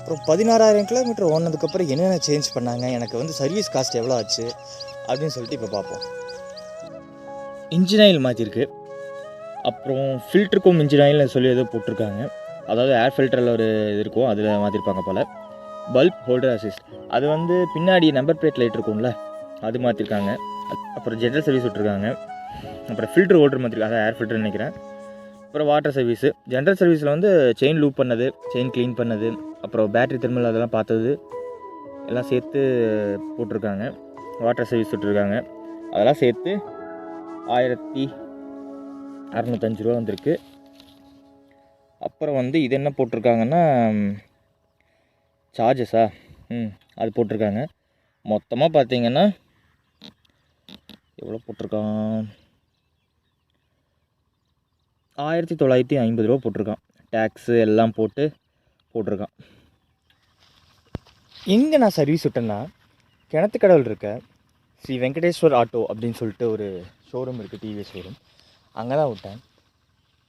அப்புறம் 16,000 கிலோமீட்டர் ஓடினதுக்கப்புறம் என்னென்ன சேஞ்ச் பண்ணாங்க, எனக்கு வந்து சர்வீஸ் காஸ்ட் எவ்வளோ ஆச்சு அப்படின்னு சொல்லிட்டு இப்போ பார்ப்போம். இன்ஜின் ஆயில் மாற்றிருக்கு. அப்புறம் ஃபில்டருக்கும் இன்ஜின் ஆயில்னு சொல்லி ஏதோ போட்டிருக்காங்க. அதாவது ஏர் ஃபில்டரில் ஒரு இது இருக்கும், அதில் மாற்றிருப்பாங்க போல். பல்ப் ஹோல்டர் அசிஸ்ட் அது வந்து பின்னாடி நம்பர் பிளேட் லைட் இருக்கும்ல, அது மாற்றிருக்காங்க. அப்புறம் ஜென்ரல் சர்வீஸ் விட்டுருக்காங்க. அப்புறம் ஃபில்டர் ஹோல்டர் மாற்றிருக்காங்க, அதான் ஏர் ஃபில்டர் நினைக்கிறேன். அப்புறம் வாட்டர் சர்வீஸு. ஜென்ரல் சர்வீஸில் வந்து செயின் லூப் பண்ணது, செயின் க்ளீன் பண்ணது, அப்புறம் பேட்ரி தெர்மல் அதெல்லாம் பார்த்தது எல்லாம் சேர்த்து போட்டிருக்காங்க. வாட்டர் சர்வீஸ் விட்டுருக்காங்க, அதெல்லாம் சேர்த்து 1,605 ரூபா வந்திருக்கு. அப்புறம் வந்து இது என்ன போட்டிருக்காங்கன்னா சார்ஜஸா அது போட்டிருக்காங்க. மொத்தமாக பார்த்தீங்கன்னா எவ்வளோ போட்டிருக்கான், 1,950 ரூபா போட்டிருக்கான். டேக்ஸு எல்லாம் போட்டிருக்கான். எங்கே நான் சர்வீஸ் விட்டேன்னா, கிணத்துக்கடவுள் இருக்க ஸ்ரீ வெங்கடேஸ்வர் ஆட்டோ அப்படின்னு சொல்லிட்டு ஒரு ஷோரூம் இருக்குது, டிவிஎஸ் ஷோரூம். அங்கே தான் விட்டேன்.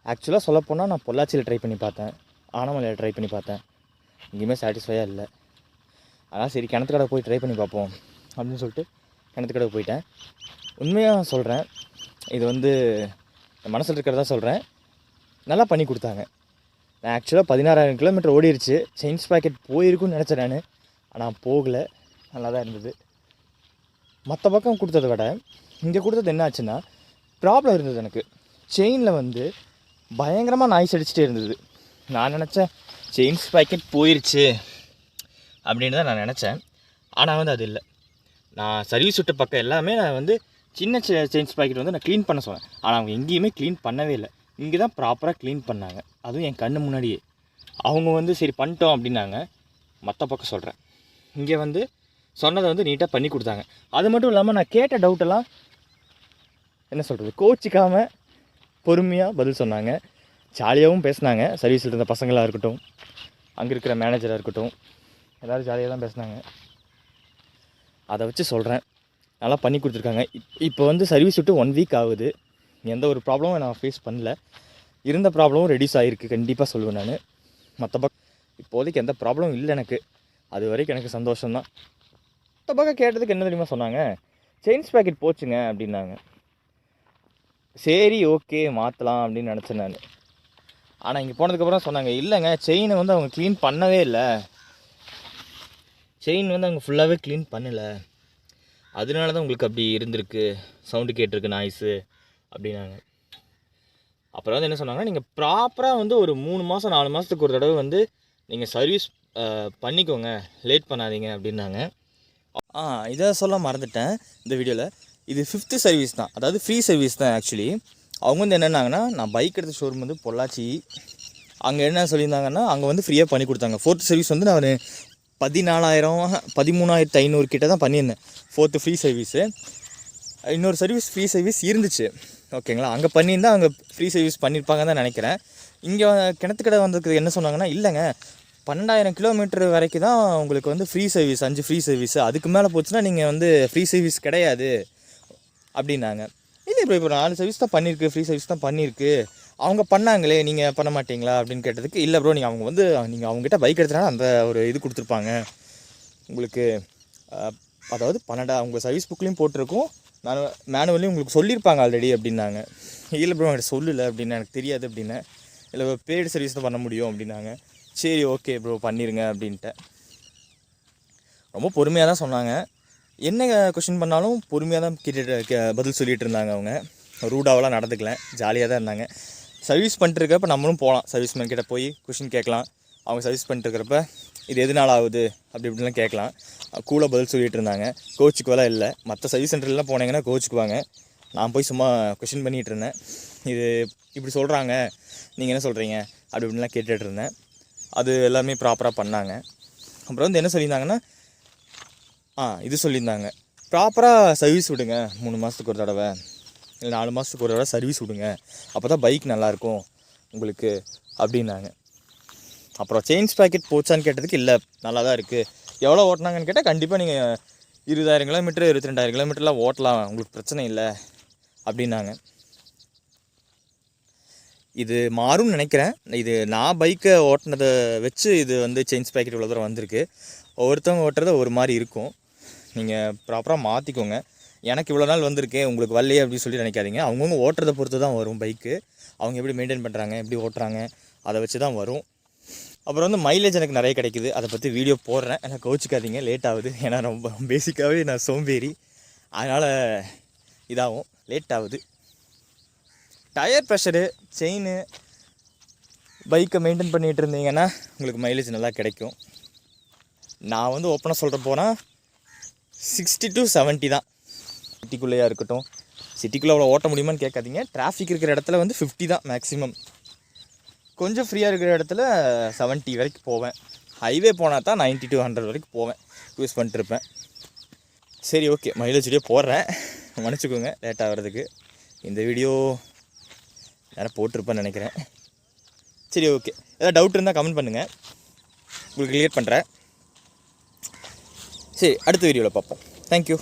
ஆக்சுவலாக சொல்லப்போனால் நான் பொள்ளாச்சியில் ட்ரை பண்ணி பார்த்தேன், ஆனமலையில் ட்ரை பண்ணி பார்த்தேன், எங்கேயுமே சாட்டிஸ்ஃபையாக இல்லை. அதான் சரி கிணத்துக்கடை போய் ட்ரை பண்ணி பார்ப்போம் அப்படின்னு சொல்லிட்டு கிணத்துக்கடை போயிட்டேன். உண்மையாக சொல்கிறேன், இது வந்து என் மனசில் இருக்கிறதா சொல்கிறேன், நல்லா பண்ணி கொடுத்தாங்க. நான் ஆக்சுவலாக 16,000 கிலோமீட்டர் ஓடிடுச்சு, செயின்ஸ் பாக்கெட் போயிருக்குன்னு நினச்சேன் நான், ஆனால் போகலை, நல்லா தான் இருந்தது. மற்ற பக்கம் கொடுத்ததை விட இங்கே கொடுத்தது என்ன ஆச்சுன்னா, ப்ராப்ளம் இருந்தது எனக்கு. செயினில் வந்து பயங்கரமாக நாய்ஸ் அடிச்சுட்டே இருந்தது. நான் நினச்சேன் செயின்ஸ் பாக்கெட் போயிடுச்சு அப்படின்னு தான் நான் நினச்சேன். ஆனால் வந்து அது இல்லை. நான் சர்வீஸ் விட்ட பக்கம் எல்லாமே நான் வந்து சின்ன செயின்ஸ் பாக்கெட் வந்து நான் க்ளீன் பண்ண சொன்னேன், ஆனால் அவங்க எங்கேயுமே க்ளீன் பண்ணவே இல்லை. இங்கே தான் ப்ராப்பராக க்ளீன் பண்ணாங்க, அதுவும் என் கண்ணு முன்னாடியே. அவங்க வந்து சரி பண்ணிட்டோம் அப்படின்னாங்க. மற்ற பக்கம் சொல்கிறேன், இங்கே வந்து சொன்னதை வந்து நீட்டாக பண்ணி கொடுத்தாங்க. அது மட்டும் இல்லாமல் நான் கேட்ட டவுட்டெல்லாம் என்ன சொல்கிறது, கோச்சிக்காமல் பொறுமையாக பதில் சொன்னாங்க. ஜாலியாகவும் பேசினாங்க. சர்வீஸில் இருந்த பசங்களாக இருக்கட்டும், அங்கே இருக்கிற மேனேஜராக இருக்கட்டும், எல்லோரும் ஜாலியாக தான் பேசினாங்க. அதை வச்சு சொல்கிறேன், நல்லா பண்ணி கொடுத்துருக்காங்க. இப்போ வந்து சர்வீஸ் விட்டு 1 வீக் ஆகுது, எந்த ஒரு ப்ராப்ளமும் நான் ஃபேஸ் பண்ணல. இருந்த ப்ராப்ளமும் ரெடியூஸ் ஆகிருக்கு, கண்டிப்பாக சொல்லுவேன் நான். மற்ற பக்கம் இப்போதைக்கு எந்த ப்ராப்ளமும் இல்லை எனக்கு, அது வரைக்கும் எனக்கு சந்தோஷம்தான். மற்ற பக்கம் கேட்டதுக்கு என்ன தெரியுமா சொன்னாங்க, செயின்ஸ் பாக்கெட் போச்சுங்க அப்படின்னாங்க. சரி ஓகே மாற்றலாம் அப்படின்னு நினச்சேன் நான். ஆனால் இங்கே போனதுக்கப்புறம் சொன்னாங்க, இல்லைங்க செயினை வந்து அவங்க க்ளீன் பண்ணவே இல்லை, செயின் வந்து அவங்க ஃபுல்லாகவே க்ளீன் பண்ணலை, அதனால தான் உங்களுக்கு அப்படி இருந்திருக்கு, சவுண்டு கேட்டிருக்கு, நாய்ஸு அப்படின்னாங்க. அப்புறம் வந்து என்ன சொன்னாங்கன்னா, நீங்கள் ப்ராப்பராக வந்து ஒரு 3 மாதம் 4 மாதத்துக்கு ஒரு தடவை வந்து நீங்கள் சர்வீஸ் பண்ணிக்கோங்க, லேட் பண்ணாதீங்க அப்படின்னாங்க. இதை சொல்ல மறந்துட்டேன் இந்த வீடியோவில். இது 5th சர்வீஸ் தான், அதாவது ஃப்ரீ சர்வீஸ் தான் ஆக்சுவலி. அவங்க வந்து என்னென்னாங்கன்னா, நான் பைக் எடுத்த ஷோரூம் வந்து பொள்ளாச்சி, அங்கே என்ன சொல்லியிருந்தாங்கன்னா அங்கே வந்து ஃப்ரீயாக பண்ணி கொடுத்தாங்க. 4th சர்வீஸ் வந்து நான் 13,500 கிட்ட தான் பண்ணியிருந்தேன், 4th ஃப்ரீ சர்வீஸு. இன்னொரு சர்வீஸ் ஃப்ரீ சர்வீஸ் இருந்துச்சு, ஓகேங்களா, அங்கே பண்ணியிருந்தால் அங்கே ஃப்ரீ சர்வீஸ் பண்ணியிருப்பாங்க தான் நினைக்கிறேன். இங்கே கிணத்துக்கடை வந்திருக்குது என்ன சொன்னாங்கன்னா, இல்லைங்க 12,000 கிலோமீட்டர் வரைக்கும் தான் உங்களுக்கு வந்து ஃப்ரீ சர்வீஸ், 5 ஃப்ரீ சர்வீஸு, அதுக்கு மேலே போச்சுன்னா நீங்கள் வந்து ஃப்ரீ சர்வீஸ் கிடையாது அப்படின்னாங்க. இல்லை இப்போ 4 சர்வீஸ் தான் பண்ணியிருக்கு, ஃப்ரீ சர்வீஸ் தான் பண்ணியிருக்கு, அவங்க பண்ணாங்களே நீங்கள் பண்ண மாட்டிங்களா அப்படின்னு கேட்டதுக்கு, இல்லை ப்ரோ நீங்கள் நீங்கள் அவங்ககிட்ட பைக் எடுத்தனால அந்த ஒரு இது கொடுத்துருப்பாங்க உங்களுக்கு, அதாவது 12 உங்கள் சர்வீஸ் புக்லேயும் போட்டிருக்கும், நான் மேனுவலையும் உங்களுக்கு சொல்லியிருப்பாங்க ஆல்ரெடி அப்படின்னாங்க. இல்லை ப்ரோ எனக்கு சொல்லலை அப்படின்னு, எனக்கு தெரியாது அப்படின்னேன். இல்லை பெய்டு சர்வீஸ் தான் பண்ண முடியும் அப்படின்னாங்க. சரி ஓகே ப்ரோ பண்ணிடுங்க அப்படின்ட்டேன். ரொம்ப பொறுமையாக தான் சொன்னாங்க, என்ன கொஷின் பண்ணாலும் பொறுமையாக தான் பதில் சொல்லிகிட்டு இருந்தாங்க. அவங்க ரூடாவெலாம் நடந்துக்கல, ஜாலியாக தான் இருந்தாங்க. சர்வீஸ் பண்ணிட்டுருக்கிறப்ப நம்மளும் போகலாம், சர்வீஸ்மேன் கிட்டே போய் கொஷின் கேட்கலாம். அவங்க சர்வீஸ் பண்ணிட்டுருக்கிறப்ப இது எதனால் ஆகுது அப்படி இப்படிலாம் கேட்கலாம். கூலாக பதில் சொல்லிகிட்டு இருந்தாங்க, கோச்சுக்குவெல்லாம் இல்லை. மற்ற சர்வீஸ் சென்டர்லாம் போனீங்கன்னா கோச்சுக்குவாங்க. நான் போய் சும்மா கொஷின் பண்ணிகிட்டு இருந்தேன், இது இப்படி சொல்கிறாங்க நீங்கள் என்ன சொல்கிறீங்க அப்படி இப்படிலாம் கேட்டுகிட்டு இருந்தேன். அது எல்லாமே ப்ராப்பராக பண்ணாங்க. அப்புறம் வந்து என்ன சொல்லியிருந்தாங்கன்னா, இது சொல்லியிருந்தாங்க, ப்ராப்பராக சர்வீஸ் விடுங்க, 3 மாதத்துக்கு ஒரு தடவை இல்லை 4 மாதத்துக்கு ஒரு தடவை சர்வீஸ் விடுங்க, அப்போ தான் பைக் நல்லாயிருக்கும் உங்களுக்கு அப்படின்னாங்க. அப்புறம் செயின்ஸ் பாக்கெட் போச்சான்னு கேட்டதுக்கு, இல்லை நல்லா தான் இருக்குது. எவ்வளோ ஓட்டினாங்கன்னு கேட்டால், கண்டிப்பாக நீங்கள் 20,000 கிலோமீட்டர் 22,000 கிலோமீட்டர்லாம் ஓட்டலாம், உங்களுக்கு பிரச்சனை இல்லை அப்படின்னாங்க. இது மாறும்னு நினைக்கிறேன். இது நான் பைக்கை ஓட்டினதை வச்சு இது வந்து செயின் ஸ்ப்ராக்கெட் இவ்வளோ தூரம் வந்திருக்கு. ஒவ்வொருத்தவங்க ஓட்டுறது ஒரு மாதிரி இருக்கும். நீங்கள் ப்ராப்பராக மாற்றிக்கோங்க. எனக்கு இவ்வளோ நாள் வந்திருக்கு, உங்களுக்கு வரலையே அப்படின்னு சொல்லி நினைக்காதீங்க. அவங்கவுங்க ஓட்டுறதை பொறுத்து தான் வரும் பைக்கு. அவங்க எப்படி மெயின்டைன் பண்ணுறாங்க, எப்படி ஓட்டுறாங்க, அதை வச்சு தான் வரும். அப்புறம் வந்து மைலேஜ் எனக்கு நிறைய கிடைக்குது. அதை பற்றி வீடியோ போடுறேன், எனக்கு கோச்சிக்காதீங்க, லேட் ஆகுது. ஏன்னா ரொம்ப பேசிக்காகவே நான் சோம்பேறி, அதனால் இதாகும், லேட் ஆகுது. டயர் ப்ரெஷரு, செயின், பைக்கை மெயின்டைன் பண்ணிகிட்டு இருந்தீங்கன்னா உங்களுக்கு மைலேஜ் நல்லா கிடைக்கும். நான் வந்து ஓப்பனாக சொல்கிற போனால் 60 to 70 தான். சிட்டிக்குள்ளேயா இருக்கட்டும், சிட்டிக்குள்ளே அவ்வளோ ஓட்ட முடியுமான்னு கேட்காதீங்க. டிராஃபிக் இருக்கிற இடத்துல வந்து 50 தான் மேக்ஸிமம். கொஞ்சம் ஃப்ரீயாக இருக்கிற இடத்துல 70 வரைக்கும் போவேன். ஹைவே போனால் தான் 90 to 100 வரைக்கும் போவேன், யூஸ் பண்ணிட்டுருப்பேன். சரி, ஓகே, மைலேஜ் வீடியோ போடுறேன், மன்னிச்சுக்கோங்க லேட் ஆகிறதுக்கு. இந்த வீடியோ யாரும் போட்டிருப்பேன்னு நினைக்கிறேன். சரி, ஓகே, ஏதாவது டவுட் இருந்தால் கமெண்ட் பண்ணுங்கள், உங்களுக்கு கிளியர் பண்ணுறேன். சரி, அடுத்த வீடியோவில் பார்ப்போம். தேங்க்யூ.